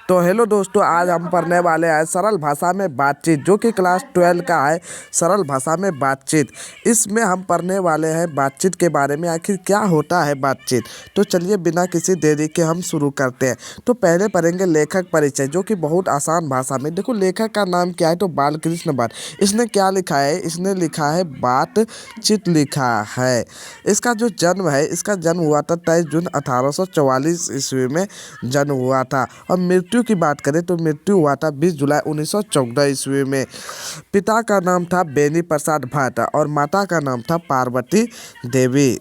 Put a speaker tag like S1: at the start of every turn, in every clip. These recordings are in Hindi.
S1: तो हेलो दोस्तों, आज हम पढ़ने वाले हैं सरल भाषा में बातचीत, जो कि क्लास 12 का है। सरल भाषा में बातचीत, इसमें हम पढ़ने वाले हैं बातचीत के बारे में, आखिर क्या होता है बातचीत। तो चलिए बिना किसी देरी के हम शुरू करते हैं। तो पहले पढ़ेंगे लेखक परिचय, जो कि बहुत आसान भाषा में। देखो लेखक का नाम क्या है, तो बालकृष्ण भट्ट। इसने क्या लिखा है, इसने लिखा है बातचीत लिखा है। इसका जो जन्म है, इसका जन्म हुआ था 23 जून 1844 ईस्वी में जन्म हुआ था। और मृत्यु की बात करें तो मृत्यु हुआ था 20 जुलाई 1914 ईस्वी में। पिता का नाम था बेनी प्रसाद भट्ट और माता का नाम था पार्वती देवी।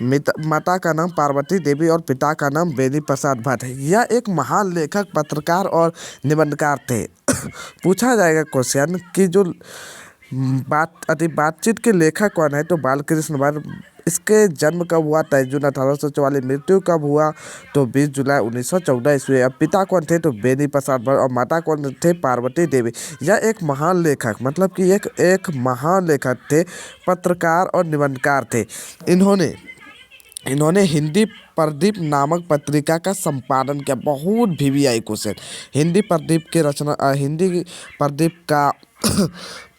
S1: माता का नाम पार्वती देवी और पिता का नाम बेनी प्रसाद भट्ट है। यह एक महान लेखक, पत्रकार और निबंधकार थे। पूछा जाएगा क्वेश्चन कि जो बातचीत के लेखक कौन है, तो बालकृष्ण भट्ट। इसके जन्म कब हुआ, 23 जून 1844। मृत्यु कब हुआ, तो 20 जुलाई 1914 ईस्वी। अब पिता कौन थे, तो बेनी प्रसाद भट्ट और माता कौन थे, पार्वती देवी। यह एक महान लेखक, मतलब कि एक महान लेखक थे, पत्रकार और निबंधकार थे। इन्होंने इन्होंने हिंदी प्रदीप नामक पत्रिका का संपादन किया। बहुत वीवीआई क्वेश्चन। हिंदी प्रदीप का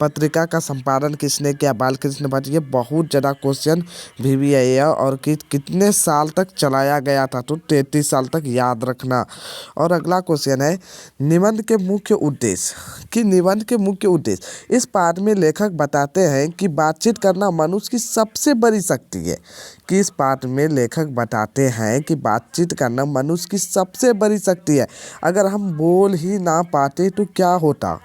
S1: पत्रिका का संपादन किसने किया, बालकृष्ण भट्ट। ये बहुत ज़्यादा क्वेश्चन वीवीआई है। और कितने साल तक चलाया गया था, तो 33 साल तक, याद रखना। और अगला क्वेश्चन है निबंध के मुख्य उद्देश्य। निबंध के मुख्य उद्देश्य, इस पाठ में लेखक बताते हैं कि बातचीत करना मनुष्य की सबसे बड़ी शक्ति है। इस पाठ में लेखक बताते हैं कि बातचीत करना मनुष्य की सबसे बड़ी शक्ति है। अगर हम बोल ही ना पाते तो क्या होता,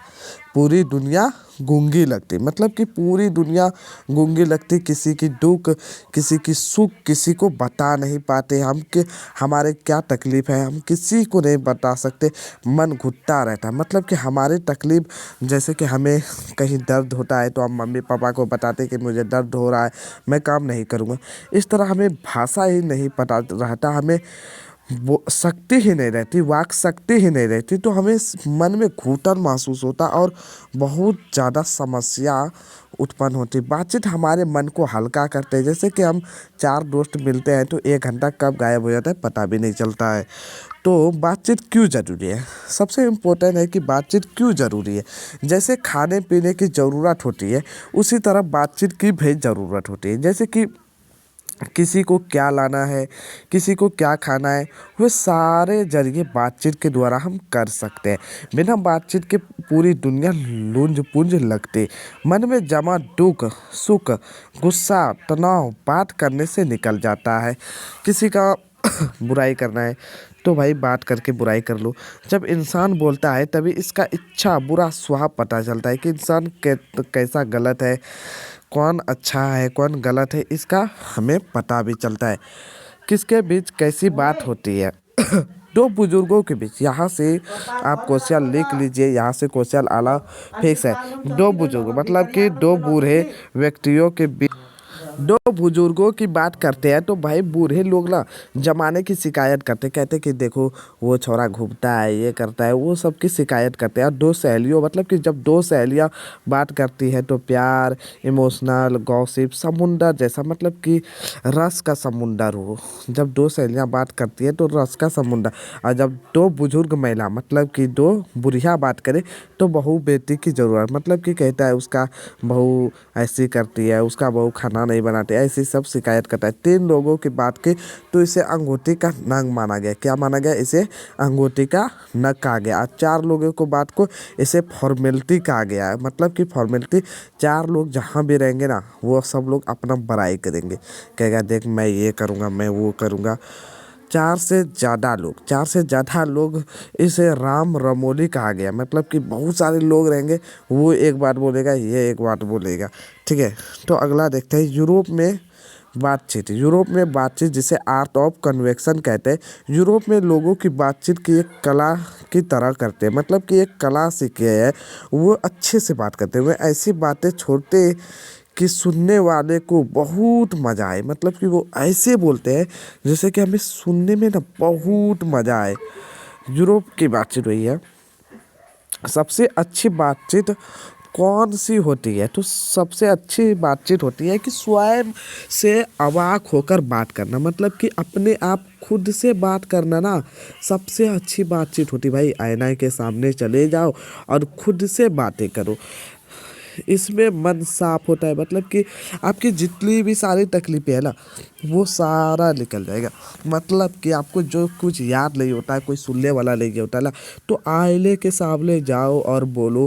S1: पूरी दुनिया गूंगी लगती। मतलब कि पूरी दुनिया गूंगी लगती। किसी की दुख, किसी की सुख किसी को बता नहीं पाते हम, कि हमारे क्या तकलीफ़ है हम किसी को नहीं बता सकते। मन घुटता रहता है। मतलब कि हमारी तकलीफ़, जैसे कि हमें कहीं दर्द होता है तो हम मम्मी पापा को बताते कि मुझे दर्द हो रहा है, मैं काम नहीं करूँगा। इस तरह हमें भाषा ही नहीं पता रहता, हमें वो शक्ति ही नहीं रहती, वाक शक्ति ही नहीं रहती, तो हमें मन में घुटन महसूस होता और बहुत ज़्यादा समस्या उत्पन्न होती। बातचीत हमारे मन को हल्का करते हैं। जैसे कि हम 4 दोस्त मिलते हैं तो 1 घंटा कब गायब हो जाता है पता भी नहीं चलता है। तो बातचीत क्यों ज़रूरी है, सबसे इम्पोर्टेंट है कि बातचीत क्यों ज़रूरी है। जैसे खाने पीने की ज़रूरत होती है, उसी तरह बातचीत की भी ज़रूरत होती है। जैसे कि किसी को क्या लाना है, किसी को क्या खाना है, वह सारे जरिए बातचीत के द्वारा हम कर सकते हैं। बिना बातचीत के पूरी दुनिया लुंज पुंज लगती। मन में जमा दुख, सुख, गुस्सा, तनाव बात करने से निकल जाता है। किसी का बुराई करना है तो भाई बात करके बुराई कर लो। जब इंसान बोलता है तभी इसका इच्छा बुरा स्वभाव पता चलता है कि इंसान कैसा गलत है, कौन अच्छा है कौन गलत है, इसका हमें पता भी चलता है। किसके बीच कैसी बात होती है। दो बुजुर्गों के बीच, यहाँ से आप क्वेश्चन लिख लीजिए, यहाँ से क्वेश्चन आला फिक्स है। दो बुजुर्ग मतलब कि दो बूढ़े व्यक्तियों के बीच, दो बुजुर्गों की बात करते हैं तो भाई बूढ़े लोग ना जमाने की शिकायत करते, कहते कि देखो वो छोरा घूमता है, ये करता है, वो सब की शिकायत करते हैं। और दो सहेलियों, मतलब कि जब दो सहेलियाँ बात करती है तो प्यार, इमोशनल, गॉसिप, समुंदर जैसा, मतलब कि रस का समुंदर हो। जब दो सहेलियाँ बात करती है तो रस का समुंदर। और जब दो बुजुर्ग महिला, मतलब कि दो बुढ़िया बात करे तो बहू बेटी की ज़रूरत, मतलब कि कहता है उसका बहू ऐसी करती है, उसका बहू खाना नहीं बनाते, ऐसी सब शिकायत करता है। 3 लोगों की बात की तो इसे अंगूठी का नंग माना गया। क्या माना गया, इसे अंगूठी का नग कहा गया। 4 लोगों को बात को इसे फॉर्मेलिटी कहा गया है। मतलब कि फॉर्मेलिटी, 4 लोग जहाँ भी रहेंगे ना, वो सब लोग अपना बड़ाई करेंगे, कहेगा देख मैं ये करूँगा, मैं वो करूँगा। 4 से ज़्यादा लोग इसे राम रमोली कहा गया। मतलब कि बहुत सारे लोग रहेंगे, वो एक बात बोलेगा, ये एक बात बोलेगा। ठीक है, तो अगला देखते हैं यूरोप में बातचीत जिसे आर्ट ऑफ कन्वेक्शन कहते हैं। यूरोप में लोगों की बातचीत की एक कला की तरह करते हैं। मतलब कि एक कला सीखे है, वो अच्छे से बात करते हैं। वो ऐसी बातें छोड़ते कि सुनने वाले को बहुत मज़ा आए। मतलब कि वो ऐसे बोलते हैं जैसे कि हमें सुनने में ना बहुत मज़ा आए। यूरोप की बातचीत वही है। सबसे अच्छी बातचीत कौन सी होती है? तो सबसे अच्छी बातचीत होती है कि स्वयं से अवाक होकर बात करना, मतलब कि अपने आप खुद से बात करना ना सबसे अच्छी बातचीत होती है भाई। आईना के सामने चले जाओ और खुद से बातें करो, इसमें मन साफ होता है, मतलब कि आपकी जितनी भी सारी तकलीफें है ना वो सारा निकल जाएगा। मतलब कि आपको जो कुछ याद नहीं होता है, कोई सुनने वाला नहीं होता है ना, तो आईने के सामने जाओ और बोलो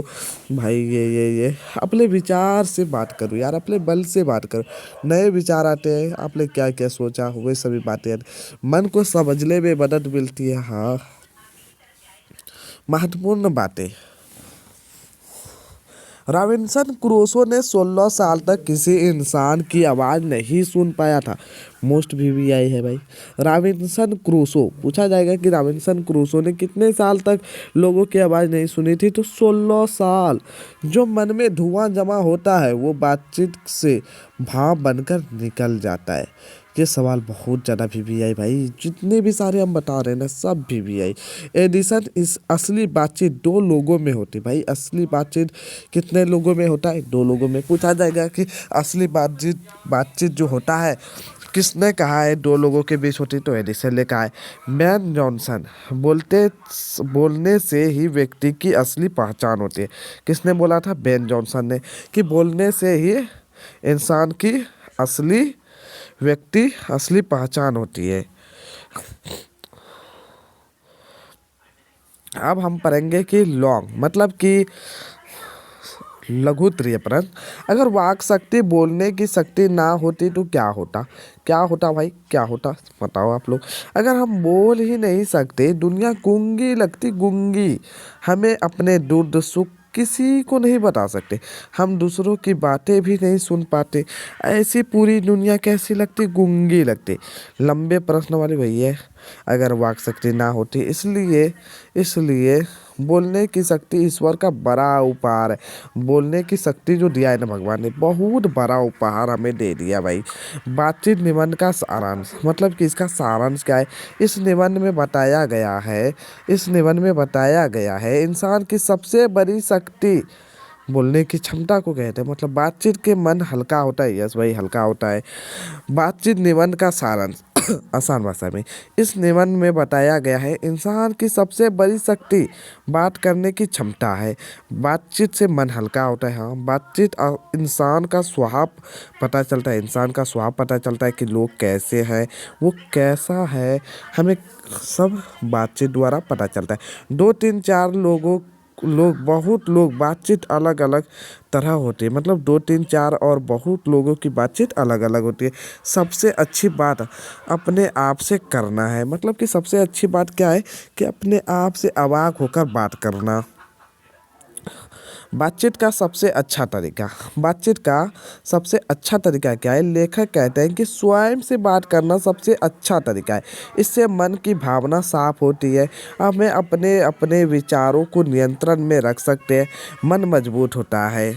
S1: भाई ये अपने विचार से बात करो यार, अपने बल से बात करो। नए विचार आते हैं, आपने क्या क्या सोचा हुए सभी बातें मन को समझने में मदद मिलती है। हाँ, महत्वपूर्ण बातें। रॉबिन्सन क्रूसो ने 16 साल तक किसी इंसान की आवाज़ नहीं सुन पाया था। मोस्ट VVI है भाई। रॉबिन्सन क्रूसो पूछा जाएगा कि रॉबिन्सन क्रूसो ने कितने साल तक लोगों की आवाज़ नहीं सुनी थी, तो 16 साल। जो मन में धुआं जमा होता है वो बातचीत से भाप बनकर निकल जाता है। ये सवाल बहुत ज़्यादा VVI भाई, जितने भी सारे हम बता रहे हैं ना सब VVI। एडिशन इस असली बातचीत दो लोगों में होती है भाई। असली बातचीत कितने लोगों में होता है? दो लोगों में। पूछा जाएगा कि असली बातचीत बातचीत जो होता है किसने कहा है दो लोगों के बीच होती, तो एडिसन ने कहा है। बेन जॉनसन बोलने से ही व्यक्ति की असली पहचान होती है। किसने बोला था? बेन जॉनसन ने, कि बोलने से ही इंसान की असली व्यक्ति असली पहचान होती है। अब हम पढ़ेंगे कि लॉन्ग मतलब कि लघु त्रिय प्रश्न। अगर वाक शक्ति बोलने की शक्ति ना होती तो क्या होता? क्या होता भाई, क्या होता बताओ आप लोग। अगर हम बोल ही नहीं सकते, दुनिया गूंगी लगती, गूंगी। हमें अपने दुर्द सुख किसी को नहीं बता सकते, हम दूसरों की बातें भी नहीं सुन पाते, ऐसी पूरी दुनिया कैसी लगती? गूंगी लगती। लंबे प्रश्न वाले भैया। अगर वाक शक्ति ना होती, इसलिए इसलिए बोलने की शक्ति ईश्वर का बड़ा उपहार है। बोलने की शक्ति जो दिया है ना भगवान ने, बहुत बड़ा उपहार हमें दे दिया भाई। बातचीत निबंध का सारांश, मतलब कि इसका सारांश क्या है? इस निबंध में बताया गया है इस निबंध में बताया गया है इंसान की सबसे बड़ी शक्ति बोलने की क्षमता को कहते हैं। मतलब बातचीत के मन हल्का होता है। यस भाई, हल्का होता है। बातचीत निबंध का सारांश आसान भाषा में, इस निबंध में बताया गया है इंसान की सबसे बड़ी शक्ति बात करने की क्षमता है। बातचीत से मन हल्का होता है। हाँ, बातचीत इंसान का स्वभाव पता चलता है। इंसान का स्वभाव पता चलता है कि लोग कैसे हैं, वो कैसा है, हमें सब बातचीत द्वारा पता चलता है। दो तीन चार बहुत लोग बातचीत अलग अलग तरह होती है। मतलब दो तीन चार और बहुत लोगों की बातचीत अलग अलग होती है। सबसे अच्छी बात अपने आप से करना है। मतलब कि सबसे अच्छी बात क्या है? कि अपने आप से अवाक होकर बात करना। बातचीत का सबसे अच्छा तरीका क्या है? लेखक कहते हैं कि स्वयं से बात करना सबसे अच्छा तरीका है। इससे मन की भावना साफ होती है, हमें अपने अपने विचारों को नियंत्रण में रख सकते हैं, मन मजबूत होता है।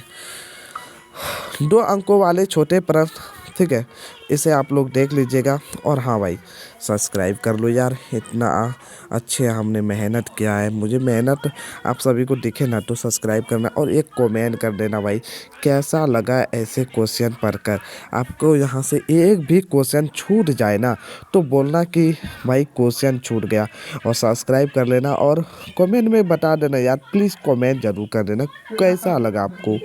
S1: 2 अंकों वाले छोटे प्रश्न, ठीक है, इसे आप लोग देख लीजिएगा। और हाँ भाई, सब्सक्राइब कर लो यार, इतना अच्छे हमने मेहनत किया है। मुझे मेहनत आप सभी को दिखे ना तो सब्सक्राइब करना और एक कमेंट कर देना भाई, कैसा लगा ऐसे क्वेश्चन पढ़कर। आपको यहाँ से एक भी क्वेश्चन छूट जाए ना तो बोलना कि भाई क्वेश्चन छूट गया, और सब्सक्राइब कर लेना और कमेंट में बता देना यार, प्लीज़ कमेंट ज़रूर कर देना कैसा लगा आपको।